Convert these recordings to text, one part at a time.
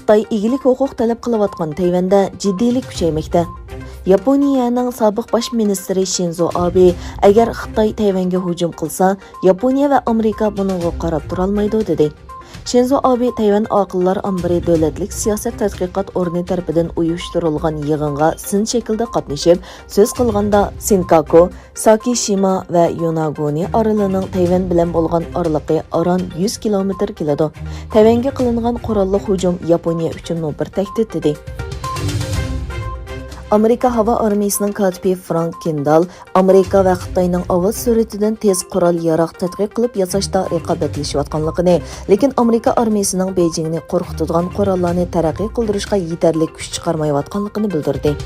Xitay ىگىلىك ھوقۇق تەلەپ قىلىۋاتقان تەيۋەندە جىددىيلىك كۈچەيمەكتە. ياپونىيەنىڭ سابىق باش مىنىستىرى شىنزو ئابى ئەگەر خىتاي تەيۋەنگە ھۇجۇم قىلسا، ياپونىيە ۋە ئامېرىكا بۇنىڭغا قاراپ تۇرالمايدۇ dedi. شىنزو ئابى تەيۋەن ئاقىللار ئامبىرى دۆلەتلىك سىياسەت تەتقىقات ئورنى تەرىپىدىن ئۇيۇشتۇرۇلغان يىغىنغا سىن شەكلىدە قاتنىشىپ، سۆز قىلغاندا سىنكاكو، ساكىشىما ۋە يوناگونى ئارىلىنىڭ تەيۋەن بىلەن بولغان ئارىلىقى ئاران 100 كىلومېتر كېلىدۇ. تەيۋەنگە قىلىنغان قوراللىق ھۇجۇم ياپونىيە ئۈچۈنمۇ بىر تەھدىت dedi. Amerika Hava Armiyasının katibi Frank Kendall, Amerika və Xitayning ovoz suratidan tez qurol-yaroq tadqiq qilib yasashda raqobatlashayotganligini, lekin Amerika armiyasining Beijingni qo'rqitadigan qurollarni taraqqiy qildirishga yetarli kuch chiqarmayotganligini bildirdi.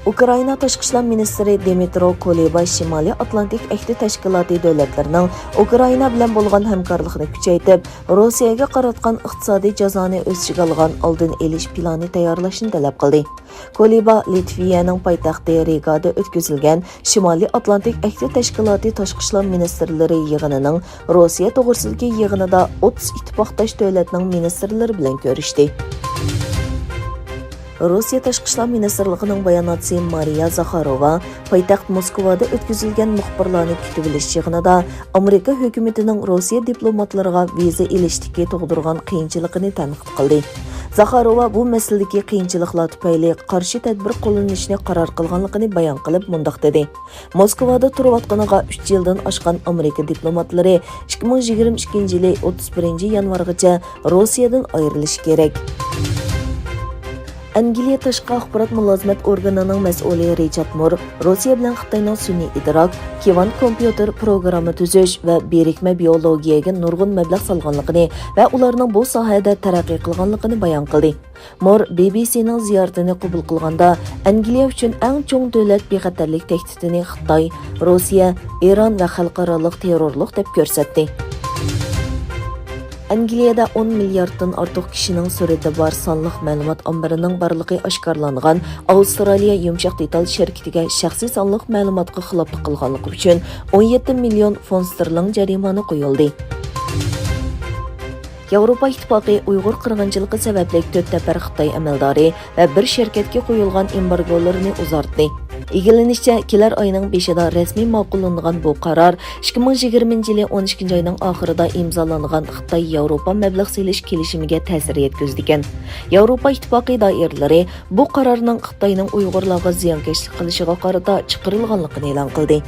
Ukrayna Tashqi ishlar ministri Dmitro Kuleba Shimoliy Atlantik ahdi tashkiloti davlatlarining Ukrayna bilan bo'lgan hamkorlikni kuchaytirib, Rossiyaga qaratgan iqtisodiy jazoni o'z ichiga olgan oldin olish plani tayyorlashni talab qildi. Kuleba Latviyaning poytaxti Rigada o'tkazilgan Shimoliy Atlantik ahdi tashkiloti tashqi ishlar ministrlari yig'inining Rossiya to'g'risidagi yig'inida 30 ittifoqdosh davlatning ministrlari bilan ko'rishdi. Rossiya Tashqi ishlar ministrligining bayonotchisi Mariya Zakharova poytaxt Moskvada o'tkazilgan muxbirlarni kutib olish yig'inida Amerika hukumatining Rossiya diplomatlariga viza ilishdagi tug'dirgan qiyinchiligini tanqid qildi. Zakharova bu masaladagi qiyinchiliklar tufayli qarshi tadbir qo'llanishni qaror qilganligini bayon qilib mundaq dedi. Moskvada turayotganiga 3 yildan oshgan Amerika diplomatlari 2022 yili 31 yanvargacha Rossiyadan ayrilishi kerak. Angliya tashqi axborot mulozimat organining mas'uli Richard Moore Rossiya bilan Xitoyning sun'iy idrok, kvant kompyuter programma tuzish va birikma biologiyaga nurg'un mablag' solganligini va ularning bu sohada taraqqiy qilganligini bayon qildi. Moore BBCning ziyoratini qabul qilganda Angliya uchun eng chong davlat bexatarlik tahdidini Xitoy, Rossiya, Eron va xalqaro terrorlik deb ko'rsatdi. Angliyada 10 milliarddan ortiq kishining surati bor sonliq ma'lumot ombirining borligi oshkorlangan Avstraliya yumshoq detal shirkatiga shaxsiy sonliq ma'lumotga xiloflik qilganligi uchun 17 million fond sterling jarimani qo'yildi. Yavroopa İttipaقı Uyg'ur qirg'inchiligi sababli 4 nafar Xitoy amaldori va bir shirkatga qo'yilgan embargolarini uzartdi. İgilinishicha, kelar oyning 5-ida rasmiy ma'qullangan bu qaror 2020 yili 12 oyning oxirida imzolangan Xitoy Yavroopa mablag' selish kelishimiga ta'sir yetkazdi ekan. Yavroopa İttipaقı doiralari bu qarorning Xitoyning Uyg'urlarga ziyonkashlik qilishiga qarata chiqarilganligini e'lon qildi.